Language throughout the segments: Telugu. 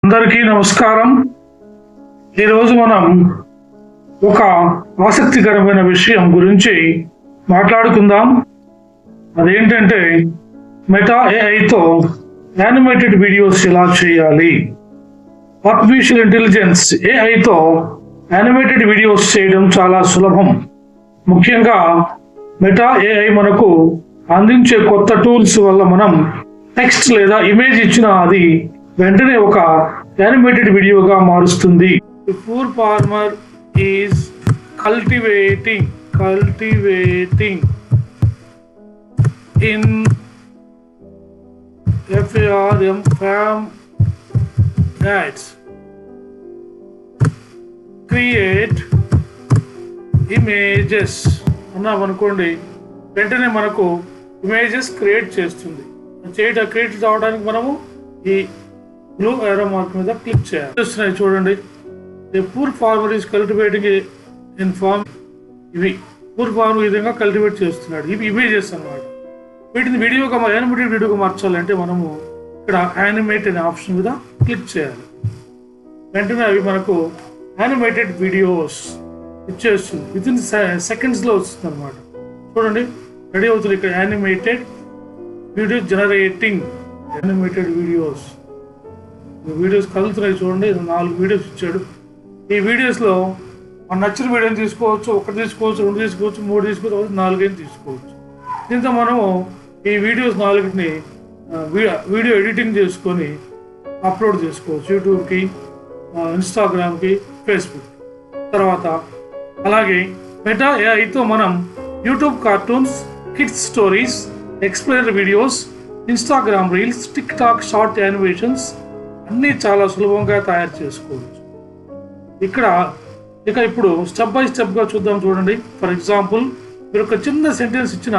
అందరికీ నమస్కారం. ఈరోజు మనం ఒక ఆసక్తికరమైన విషయం గురించి మాట్లాడుకుందాం. అదేంటంటే మెటా ఏఐతో యానిమేటెడ్ వీడియోస్ ఎలా చేయాలి. ఆర్టిఫిషియల్ ఇంటెలిజెన్స్ ఏఐతో యానిమేటెడ్ వీడియోస్ చేయడం చాలా సులభం. ముఖ్యంగా మెటా ఏఐ మనకు అందించే కొత్త టూల్స్ వల్ల మనం టెక్స్ట్ లేదా ఇమేజ్ ఇచ్చిన అది వెంటనే ఒక యానిమేటెడ్ వీడియోగా మారుస్తుంది. The poor farmer is cultivating in farm ads. Create images అన్నాం అనుకోండి, వెంటనే మనకు ఇమేజెస్ క్రియేట్ చేస్తుంది. క్రియేట్ అవడానికి మనము ఈ బ్లూ ఏరో మార్క్ మీద క్లిక్ చేయాలి. చూడండి, the poor farmer is cultivating in farm. ఇవి పూర్ ఫార్మర్ ఈ విధంగా కల్టివేట్ చేస్తున్నాడు. ఇవి ఇమేజెస్ అన్నమాట. వీటిని యానిమేటెడ్ వీడియోగా మార్చాలంటే మనము ఇక్కడ యానిమేట్ అనే ఆప్షన్ మీద క్లిక్ చేయాలి. వెంటనే అవి మనకు యానిమేటెడ్ వీడియోస్ ఇచ్చేస్తుంది. విత్ ఇన్ సెకండ్స్లో వస్తుంది అనమాట. చూడండి, రెడీ అవుతుంది. ఇక్కడ animated video generating animated videos కదులుతున్నాయి. చూడండి, 4 వీడియోస్ ఇచ్చాడు. ఈ వీడియోస్లో మనం నచ్చిన వీడియోని తీసుకోవచ్చు. 1 తీసుకోవచ్చు, 2 తీసుకోవచ్చు, 3 తీసుకోవచ్చు, 4 తీసుకోవచ్చు. దీంతో మనము ఈ వీడియోస్ 4ని వీడియో ఎడిటింగ్ చేసుకొని అప్లోడ్ చేసుకోవచ్చు యూట్యూబ్కి, ఇన్స్టాగ్రామ్కి, ఫేస్బుక్. తర్వాత అలాగే మెటా ఏఐతో మనం YouTube cartoons, kids stories, explainer videos, Instagram reels, tick talk short animations అన్నీ చాలా సులభంగా తయారు చేసుకోవచ్చు. ఇప్పుడు స్టెప్ బై స్టెప్గా చూద్దాం. చూడండి, ఫర్ ఎగ్జాంపుల్ మీరు ఒక చిన్న సెంటెన్స్ ఇచ్చిన,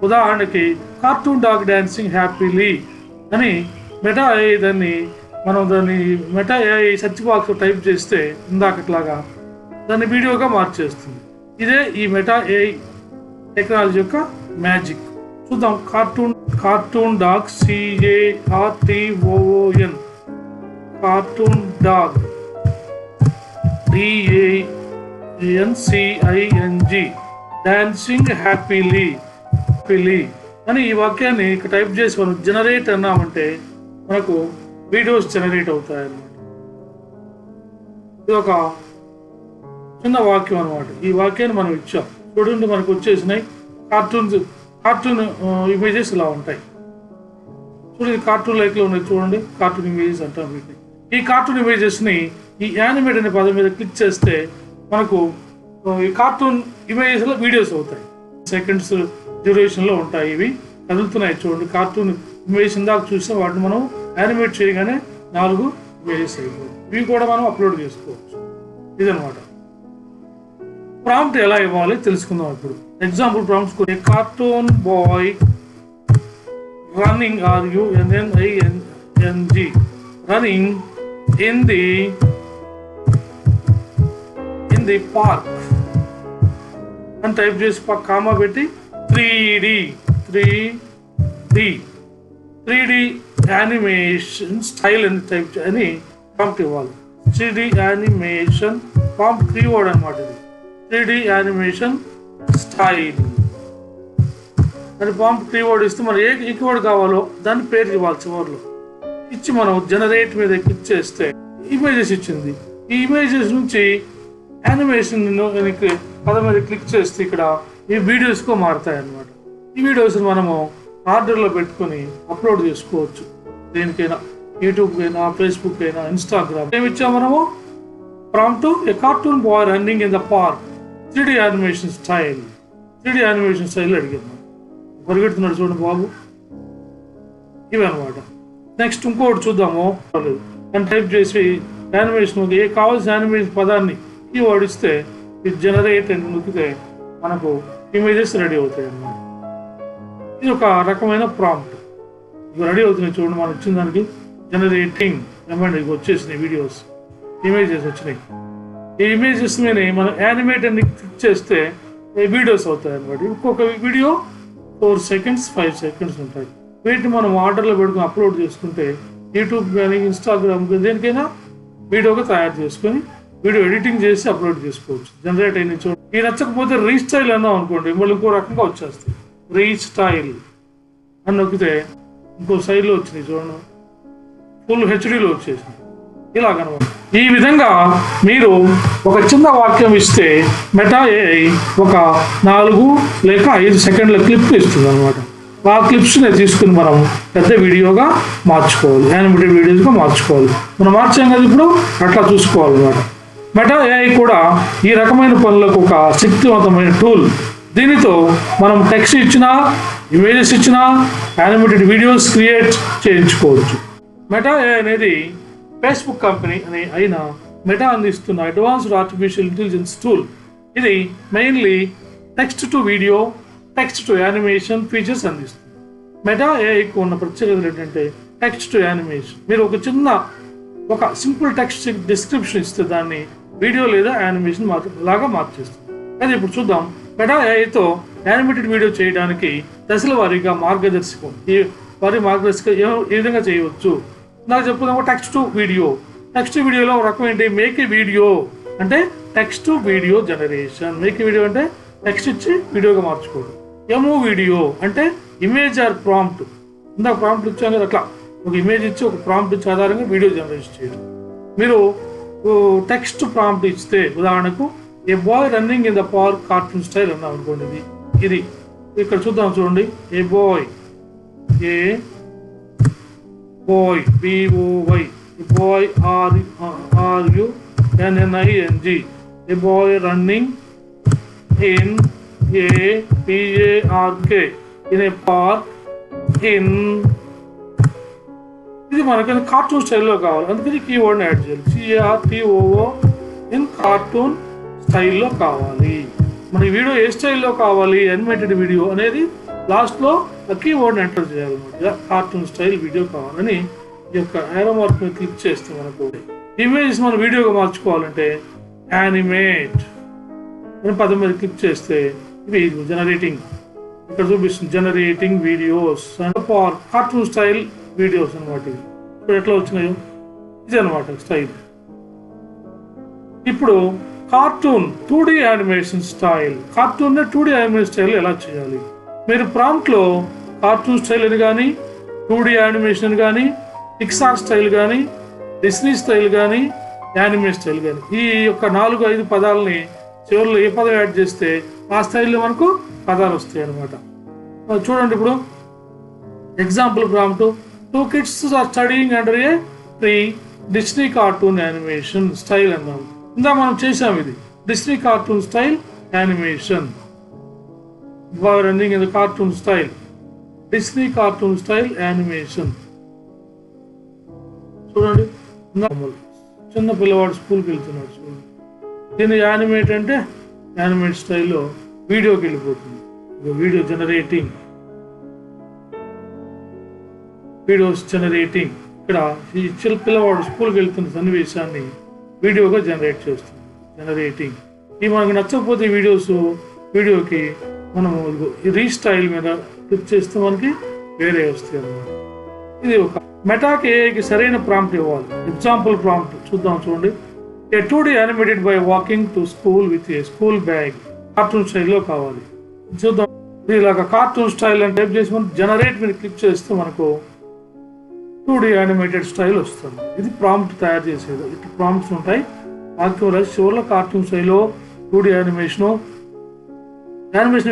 ఉదాహరణకి కార్టూన్ డాగ్ డాన్సింగ్ హ్యాపీలీ అని మెటా ఏఐ దాన్ని మెటా ఏఐ సెర్చ్ బాక్స్లో టైప్ చేస్తే ఇందాకట్లాగా దాన్ని వీడియోగా మార్చేస్తుంది. ఇదే ఈ మెటా ఏఐ టెక్నాలజీ యొక్క మ్యాజిక్. చూద్దాం. Cartoon dog CARTOON cartoon dog DANCING dancing happily అని ఈ వాక్యాన్ని ఇక్కడ టైప్ చేసి మనం జనరేట్ అన్నామంటే మనకు వీడియోస్ జనరేట్ అవుతాయి అన్నమాట. ఇది ఒక చిన్న వాక్యం అనమాట. ఈ వాక్యాన్ని మనం ఇచ్చాం. చూడండి, మనకు వచ్చేసినాయి కార్టూన్ ఇమేజెస్ ఇలా ఉంటాయి. చూడండి, కార్టూన్ లైక్లో ఉన్నాయి. చూడండి, కార్టూన్ ఇమేజెస్ అంటాం వీటిని. ఈ కార్టూన్ ఇమేజెస్ని ఈ యానిమేట్ అనే పదం మీద క్లిక్ చేస్తే మనకు ఈ కార్టూన్ ఇమేజెస్లో వీడియోస్ అవుతాయి. సెకండ్స్ డ్యూరేషన్లో ఉంటాయి. ఇవి కదులుతున్నాయి. చూడండి, కార్టూన్ ఇమేజెస్ ఇందాక చూస్తే వాటిని మనం యానిమేట్ చేయగానే 4 ఇమేజెస్ అయిపోయి ఇవి కూడా మనం అప్లోడ్ చేసుకోవచ్చు. ఇదనమాట. ప్రాంప్ట్ ఎలా ఇవ్వాలి తెలుసుకుందాం ఇప్పుడు. ఎగ్జాంపుల్ ప్రాంప్ట్స్ కొన్ని. Cartoon boy running RUNNING running in the park అని టైప్ చేసి కామా పెట్టి 3D యానిమేషన్ స్టైల్ అని టైప్ అని ప్రాంప్ట్ ఇవ్వాలి. 3D యానిమేషన్ ప్రాంప్ట్ కీవర్డ్ అనమాట. ఇది 3D యానిమేషన్ స్టైల్ అని ప్రాంప్ట్ కీవర్డ్ ఇస్తే మనం ఏ కీవర్డ్ కావాలో దాన్ని పేరు ఇవ్వాలి. చివరిలో ఇచ్చి మనం జనరేట్ మీద క్లిక్ చేస్తే ఇమేజెస్ ఇచ్చింది. ఈ ఇమేజెస్ నుంచి యానిమేషన్ పదం మీద క్లిక్ చేస్తే ఇక్కడ ఈ వీడియోస్కు మారుతాయి అన్నమాట. ఈ వీడియోస్ మనము ఆర్డర్లో పెట్టుకొని అప్లోడ్ చేసుకోవచ్చు. దేనికైనా, యూట్యూబ్ అయినా, ఫేస్బుక్ అయినా, ఇన్స్టాగ్రామ్. ఏమి ఇచ్చాము మనము? Prompt a cartoon boy running in the park 3D animation style అడిగాను. పరిగెడుతున్నాడు చూడండి బాబు. ఇవి అనమాట. నెక్స్ట్ ఇంకోటి చూద్దాము. అని టైప్ చేసి యానిమేషన్ కావాల్సిన యానిమేషన్ పదాన్ని కీవర్డ్ ఇస్తే ఇది జనరేట్ అని నొక్కితే మనకు ఇమేజెస్ రెడీ అవుతాయి అన్నమాట. ఇది ఒక రకమైన ప్రాంప్ట్. ఇవి రెడీ అవుతున్నాయి. చూడండి, మనం ఇచ్చిన దానికి జనరేటింగ్ ఏమంటే ఇవి వచ్చేసినాయి వీడియోస్, ఇమేజెస్ వచ్చినాయి. ఈ ఇమేజెస్ మీద మనం యానిమేట్ అని క్లిక్ చేస్తే వీడియోస్ అవుతాయి అన్నమాట. ఇంకొక వీడియో 4 seconds 5 seconds ఉంటాయి. వీటిని మనం ఆర్డర్లో పెట్టుకుని అప్లోడ్ చేసుకుంటే యూట్యూబ్ కానీ ఇన్స్టాగ్రామ్ దేనికైనా వీడియోగా తయారు చేసుకొని వీడియో ఎడిటింగ్ చేసి అప్లోడ్ చేసుకోవచ్చు. జనరేట్ అయిన చూడండి. ఈ నచ్చకపోతే రీస్టైల్ అన్నాం అనుకోండి, మళ్ళీ ఇంకో రకంగా వచ్చేస్తుంది. రీస్టైల్ అని నొక్కితే ఇంకో సైడ్లో వచ్చినాయి చూడండి, ఫుల్ హెచ్డీలో వచ్చేసింది. ఇలాగనమాట. ఈ విధంగా మీరు ఒక చిన్న వాక్యం ఇస్తే మెటా ఏఐ ఒక 4 లేక 5 సెకండ్ల క్లిప్ ఇస్తుంది అనమాట. ఆ క్లిప్స్ని తీసుకుని మనం పెద్ద వీడియోగా మార్చుకోవాలి, యానిమేటెడ్ వీడియోస్గా మార్చుకోవాలి. మనం మార్చాం కదా ఇప్పుడు, అట్లా చూసుకోవాలన్నమాట. మెటా ఏఐ కూడా ఈ రకమైన పనులకు ఒక శక్తివంతమైన టూల్. దీనితో మనం టెక్స్ట్ ఇచ్చినా, ఇమేజెస్ ఇచ్చినా, యానిమేటెడ్ వీడియోస్ క్రియేట్ చేయించుకోవచ్చు. మెటా ఏఐ అనేది ఫేస్బుక్ కంపెనీ అయిన మెటా అందిస్తున్న అడ్వాన్స్డ్ ఆర్టిఫిషియల్ ఇంటెలిజెన్స్ టూల్. ఇది mainly text to video, text to animation features అందిస్తుంది. మెటా ఏఐకి ఉన్న ప్రత్యేకతలు ఏంటంటే టెక్స్ట్ టు యానిమేషన్. మీరు ఒక సింపుల్ టెక్స్ట్ డిస్క్రిప్షన్ ఇస్తే దాన్ని వీడియో లేదా యానిమేషన్ లాగా మార్చేస్తుంది. అది ఇప్పుడు చూద్దాం. మెటా ఏఐతో యానిమేటెడ్ వీడియో చేయడానికి దశల వారీగా మార్గదర్శకం. ఏ విధంగా చేయవచ్చు నాకు చెప్పుకుందాం. Text to video. టెక్స్ట్ వీడియోలో ఒక రకం ఏంటి, మేక్ ఏ వీడియో అంటే text video generation. Make a video అంటే టెక్స్ట్ ఇచ్చి వీడియోగా మార్చుకోవడం. ఎమో వీడియో అంటే ఇమేజ్ ఆర్ ప్రాంప్ట్. ఇందాక ప్రాంప్ట్ ఇచ్చాం కదా, అట్లా ఒక ఇమేజ్ ఇచ్చి ఒక ప్రాంప్ట్ ఇచ్చి ఆధారంగా వీడియో జనరేట్ చేయడం. మీరు టెక్స్ట్ ప్రాంప్ట్ ఇస్తే ఉదాహరణకు a boy running in the park cartoon style అన్నాం అనుకోండి. ఇది ఇక్కడ చూద్దాం చూడండి. A boy BOY, boy RUNNING, a boy running in a PARK in a park in. ఇది మనకి కార్టూన్ స్టైల్లో కావాలి, అందుకని కీవర్డ్ని యాడ్ చేయాలి. CRTOO ఇన్ కార్టూన్ స్టైల్లో కావాలి. మన వీడియో ఏ స్టైల్లో కావాలి, యానిమేటెడ్ వీడియో అనేది లాస్ట్లో కీవర్డ్ని ఎంటర్ చేయాలన్నమాట. కార్టూన్ స్టైల్ వీడియో కావాలని ఈ యొక్క ఏరో మార్క్ మీద క్లిక్ చేస్తే మనకు ఇమేజెస్ మనం వీడియోగా మార్చుకోవాలంటే యానిమేట్ అని పదం మీద క్లిక్ చేస్తే ఇది జనరేటింగ్ ఇక్కడ చూపిస్తుంది. Generating videos for cartoon style videos అనమాట. ఇప్పుడు ఎట్లా వచ్చినాయో ఇది అనమాట స్టైల్. ఇప్పుడు cartoon 2D animation style. Cartoon 2D animation style ఎలా చేయాలి? మీరు ప్రాంప్ట్లో కార్టూన్ స్టైల్ అని కానీ, 2D యానిమేషన్ కానీ, పిక్సార్ స్టైల్ కానీ, డిస్నీ స్టైల్ కానీ, యానిమే స్టైల్ కానీ, ఈ యొక్క 4-5 పదాలని చివరిలో ఏ పదం యాడ్ చేస్తే ఆ స్టైల్లో మనకు పదాలు వస్తాయి అన్నమాట. చూడండి ఇప్పుడు example prompt 2 kids are studying under a tree Disney cartoon animation style అన్నాం. ఇందా మనం చేసాం ఇది Disney cartoon style animation. Running in the cartoon style, Disney cartoon style animation. చూడండి చిన్న పిల్లవాడు స్కూల్కి వెళ్తున్నాడు చూడండి. దీన్ని యానిమేట్ అంటే యానిమేట్ స్టైల్లో వీడియోకి వెళ్ళిపోతుంది. Video generating, videos generating. ఇక్కడ ఈ పిల్లవాడు స్కూల్కి వెళ్తున్న సన్నివేశాన్ని వీడియోగా జనరేట్ చేస్తుంది. జనరేటింగ్. ఈ మనకు నచ్చకపోతే వీడియోకి మనము రీస్టైల్ మీద క్లిక్ చేస్తే మనకి వేరే వస్తాయి అన్నమాట. ఇది ఒక మెటాకి ఏఐకి సరైన ప్రాంప్ట్ ఇవ్వాలి. ఎగ్జాంపుల్ ప్రాంప్ట్ చూద్దాం చూడండి. ఏ 2D animated by walking to school with a school bag. Cartoon స్టైల్లో కావాలి. చూద్దాం. ఇలాగ కార్టూన్ స్టైల్ అని టైప్ చేసి మనం జనరేట్ మీద క్లిక్ చేస్తే మనకు 2D యానిమేటెడ్ స్టైల్ వస్తుంది. ఇది ప్రాంప్ట్ తయారు చేసేది. ఇట్లా ప్రాంప్ట్స్ ఉంటాయి. వాక్యం రాసి చివరిలో కార్టూన్ స్టైల్లో 2D యానిమేషన్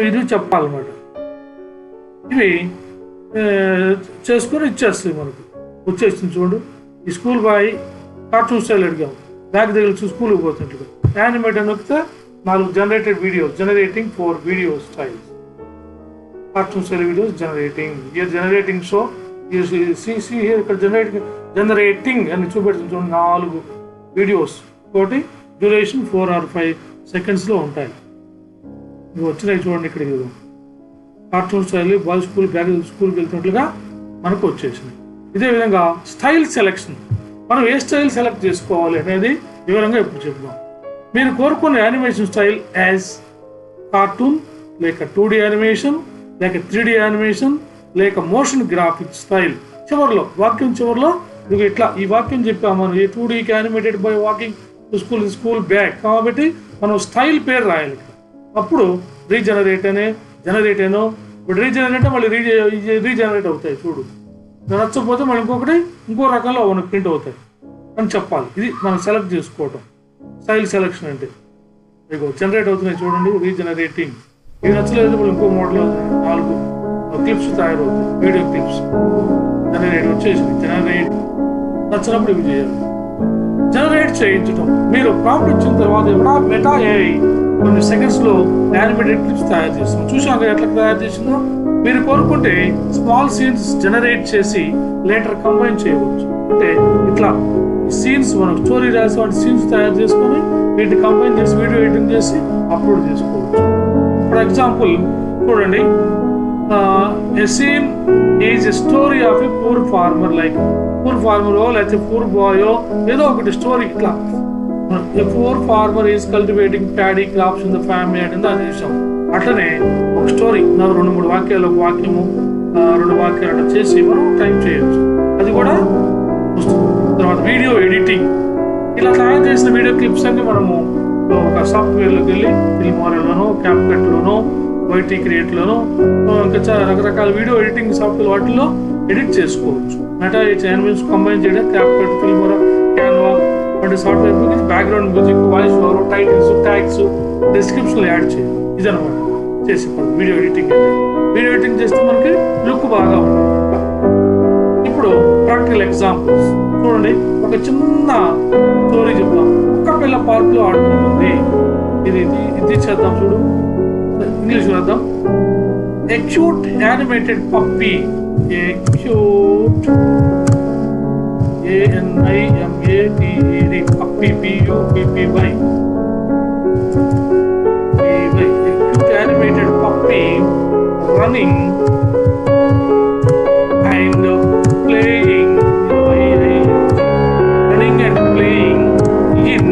ఇది చెప్పాలన్నమాట. ఇవి చేసుకొని ఇచ్చేస్తాయి మనకు. వచ్చేస్తుంది చూడండి. ఈ స్కూల్ బాయ్ కార్టూన్ స్టైల్ అడిగాం, బ్యాగ్ దగ్గర స్కూల్కి పోతున్నట్టుగా యానిమేట్ అని నొక్కితే 4 generated videos. Generating 4 video styles. Cartoon style videos generating. Year generating show ఇక్కడ జనరేటింగ్ అని చూపెడుతుంది చూడండి. 4 వీడియోస్ ఒకటి డ్యూరేషన్ 4 or 5 seconds ఉంటాయి. ఇవి వచ్చినాయి చూడండి. ఇక్కడ కార్టూన్ స్టైల్ బాయ్ స్కూల్కి వెళ్తున్నట్లుగా మనకు వచ్చేసింది. ఇదే విధంగా స్టైల్ సెలెక్షన్. మనం ఏ స్టైల్ సెలెక్ట్ చేసుకోవాలి అనేది వివరంగా ఇప్పుడు చెప్దాం. మీరు కోరుకున్న యానిమేషన్ స్టైల్ యాజ్ కార్టూన్, లేక 2D యానిమేషన్, లేక 3D యానిమేషన్, లేక మోషన్ గ్రాఫిక్స్ స్టైల్. వాక్యం చివరిలో ఇది ఇట్లా ఈ వాక్యం చెప్పాము మనం, ఏ 2D animated by walking to school bag కాబట్టి మనం స్టైల్ పేరు రాయాలి. అప్పుడు రీజనరేట్ అయినో ఇప్పుడు రీజనరేట్ మళ్ళీ రీజనరేట్ అవుతాయి. చూడు నచ్చకపోతే మళ్ళీ ఇంకో రకంలో మనకు ప్రింట్ అవుతాయి అని చెప్పాలి. ఇది మనం సెలెక్ట్ చేసుకోవటం స్టైల్ సెలెక్షన్ అంటే. ఇదిగో జనరేట్ అవుతున్నాయి చూడండి, రీజనరేటింగ్. ఇవి నచ్చలేదు మళ్ళీ ఇంకో మోడల్ 4 క్లిప్స్ తయారవుతాయి, వీడియో క్లిప్స్. జనరేట్ వచ్చేసింది. జనరేట్ నచ్చినప్పుడు ఇవి చేయాలి. జనరేట్ చేయించడం, మీరు ప్రాంప్ట్ ఇచ్చిన తర్వాత మెటా ఏఐ కొన్ని సెకండ్స్లో యానిమేటెడ్ క్లిప్స్ తయారు చేస్తాం. చూసాక ఎట్లా తయారు చేసిందో. మీరు కోరుకుంటే స్మాల్ సీన్స్ జనరేట్ చేసి లేటర్ కంబైన్ చేయవచ్చు. అంటే ఇట్లా సీన్స్ మనం స్టోరీ రాసి వాటి సీన్స్ తయారు చేసుకొని వీటిని కంబైన్ చేసి వీడియో ఎడిటింగ్ చేసి అప్లోడ్ చేసుకోవచ్చు. ఫర్ ఎగ్జాంపుల్ చూడండి, a scene is a story of a poor farmer, like poor farmer లేకపోతే poor boy ఏదో ఒకటి స్టోరీ. ఇట్లా a poor farmer is cultivating paddy crops in the family అని దాని చేసాం. అట్లనే ఒక స్టోరీ 2-3 వాక్యాలు, ఒక వాక్యము 2 వాక్యాలు అట్లా చేసి మనం టైప్ చేయొచ్చు. అది కూడా వస్తుంది. తర్వాత వీడియో ఎడిటింగ్, ఇలా తయారు చేసిన వీడియో క్లిప్స్ అన్ని మనము ఒక సాఫ్ట్వేర్లోకి వెళ్ళి ఫిల్మోరాలోనో, క్యాప్కట్లోనో, వైటీ క్రియేట్లోనో, ఇంకా రకరకాల వీడియో ఎడిటింగ్ సాఫ్ట్వేర్ వాటిల్లో ఎడిట్ చేసుకోవచ్చు. మెటా యానిమేషన్ కంబైన్ చేయడం క్యాప్కట్, ఫిల్మోరా, క్యాన్వా వంటి సాఫ్ట్వేర్ గురించి background music, voice over, titles, tags, డిస్క్రిప్షన్లు యాడ్ చేయాలి. ఇదనమాట చేసే పని వీడియో ఎడిటింగ్. వీడియో ఎడిటింగ్ చేస్తే మనకి లుక్ బాగా ఉంటుంది. ఇప్పుడు ప్రాక్టికల్ ఎగ్జాంపుల్స్ చూడండి. ఒక చిన్న స్టోరీ చెప్తాం. ఒక్క పిల్ల పార్క్ లో ఆడుకుంటుంది. ఇది చేద్దాం. చూడు ఇంగ్లీష్ రాద్దాం. A cute animated puppy, a cute animated puppy, P-U-P-P-Y, a cute animated puppy running and playing in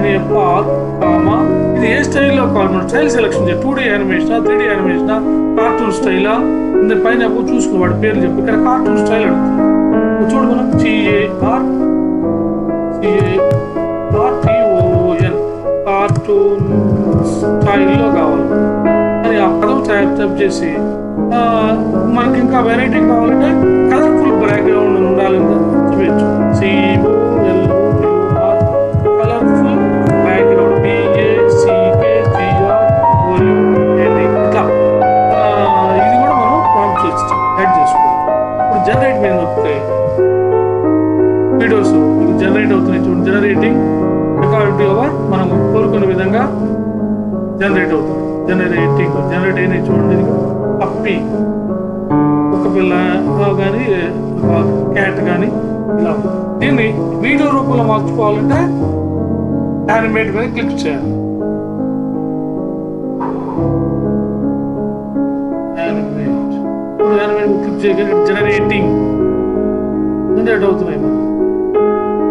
a park, ఇది ఏ స్టైల్లో కావాలి మనం స్టైల్ సెలెక్షన్ చేయాలి. 2D animation, 3D animation, cartoon స్టైలా, ఇంత పైన చూసుకుని వాడి పేర్లు చెప్పి ఇక్కడ కార్టూన్ స్టైల్ అడుగుతుంది. చూడు మనం CARTON కార్టూన్ స్టైల్లో కావాలి అని ఆ పదం టైప్ చేసి మనకి ఇంకా వెరైటీ కావాలంటే కలర్ఫుల్ బ్యాక్గ్రౌండ్ ఉండాలని చూపించు. కలర్ఫుల్ బ్యాక్గ్రౌండ్ ఇది కూడా మనం ప్రాంప్ట్ చేసి యాడ్ చేసుకోవాలి. ఇప్పుడు జనరేట్ మీద వస్తాయి వీడియోస్ జనరేట్ అవుతున్నాయి. చూడండి జనరేటింగ్ రికార్డ్ ఓవర్ మనం కోరుకున్న విధంగా జనరేట్ అవుతుంది. జనరేట్ అయినాయి చూడండి. పప్పి ఒక పిల్ల కానీ క్యాట్ కానీ ఇలా. దీన్ని వీడియో రూపంలో మార్చుకోవాలంటే యానిమేట్ మీద క్లిక్ చేయాలి. యానిమేట్ క్లిక్ చేయగానే జనరేట్ అవుతున్నాయి.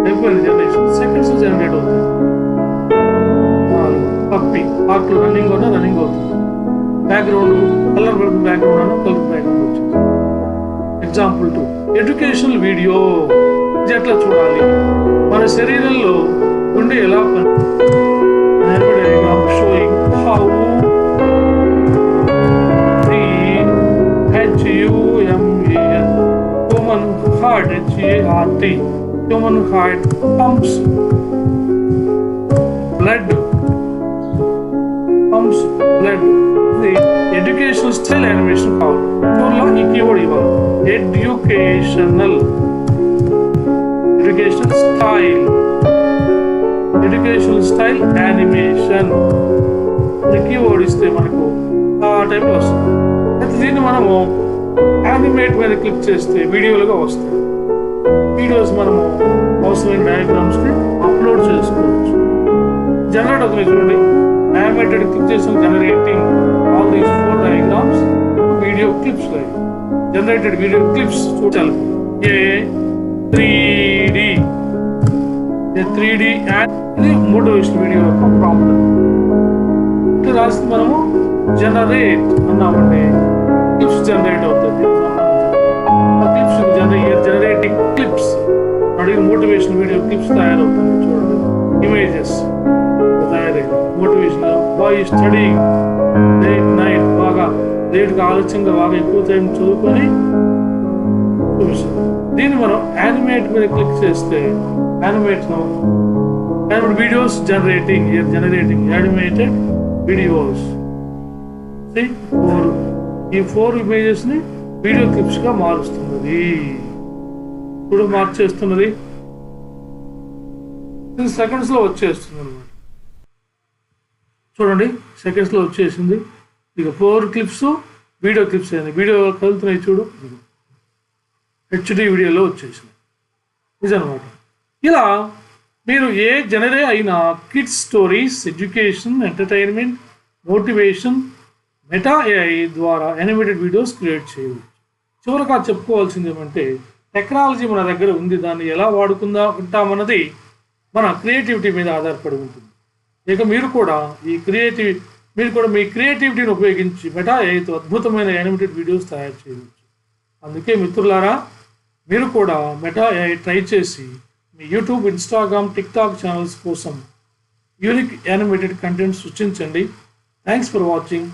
అయిపోయింది జనరేషన్. సెకండ్స్ జనరేట్ అవుతాయి. పప్పి పార్క్ రన్నింగ్ అవుతుంది. Background colour background colour background వచ్చింది. Example 2 educational video. ఇది ఎట్లా చూడాలి, మన శరీరంలో ఉండే ఎలా పని showing how human heart HART human heart pumps blood. ఇది ఎడ్యుకేషనల్ స్టైల్ యానిమేషన్ కావాలి. చూడలో ఈ కీవర్డ్ ఇవ్వాలి. ఎడ్యుకేషనల్ స్టైల్ యానిమేషన్ కీవర్డ్ ఇస్తే మనకు ఆ టైంలో వస్తుంది. అయితే దీన్ని మనము యానిమేట్ మీద క్లిక్ చేస్తే వీడియోలుగా వస్తాయి. వీడియోస్ మనము అవసరమైన డయాగ్రామ్స్ ని అప్లోడ్ చేసుకోవచ్చు. జనరేట్ అవుతుంది చూడండి. యానిమేటెడ్ క్లిక్ చేసిన generating all these 4 diagrams video clips. Generated video clips చూడాలి. ఏ 3D అండ్ ఇది మోటివేషన్ వీడియో యొక్క ప్రాంప్ట్. ఇట్లా రాసి మనము జనరేట్ అన్నామంటే క్లిప్స్ జనరేట్ అవుతుంది. జనరేటింగ్ క్లిప్స్, అడిగిన మోటివేషన్ వీడియో క్లిప్స్ తయారవుతుంది. చూడండి, ఇమేజెస్ తయారైంది. Motivation boy studying late night, బాగా లేట్గా ఆలోచనగా బాగా ఎక్కువ టైం చదువుకొని చూపిస్తుంది. దీన్ని మనం యానిమేట్ మీద క్లిక్ చేస్తే animate videos generating animated videos. ఈ 4 ఇమేజెస్ ని వీడియో క్లిప్స్ గా మారుస్తున్నది. ఇప్పుడు మార్చేస్తున్నది, సెకండ్స్ లో వచ్చేస్తుంది అనమాట. చూడండి, సెకండ్స్ లో వచ్చేసింది. ఇక 4 క్లిప్స్ వీడియో క్లిప్స్ అయింది. వీడియో కదులుతున్నాయి చూడు, హెచ్డి వీడియోలో వచ్చేసింది. ఇదనమాట. ఇలా మీరు ఏ జనరే అయినా kids stories, education, entertainment, motivation, meta AI ద్వారా యానిమేటెడ్ వీడియోస్ క్రియేట్ చేయవచ్చు. చివరగా చెప్పుకోవాల్సింది ఏమంటే, టెక్నాలజీ మన దగ్గర ఉంది, దాన్ని ఎలా ఉంటామన్నది మన క్రియేటివిటీ మీద ఆధారపడి ఉంటుంది. ఇక మీరు కూడా మీ క్రియేటివిటీని ఉపయోగించి మెటా ఏఐతో అద్భుతమైన యానిమేటెడ్ వీడియోస్ తయారు చేయవచ్చు. అందుకే మిత్రులారా, మీరు కూడా మెటా ఏఐ ట్రై చేసి మీ యూట్యూబ్, ఇన్స్టాగ్రామ్, టిక్టాక్ ఛానల్స్ కోసం యూనిక్ యానిమేటెడ్ కంటెంట్ సృష్టించండి. Thanks for watching.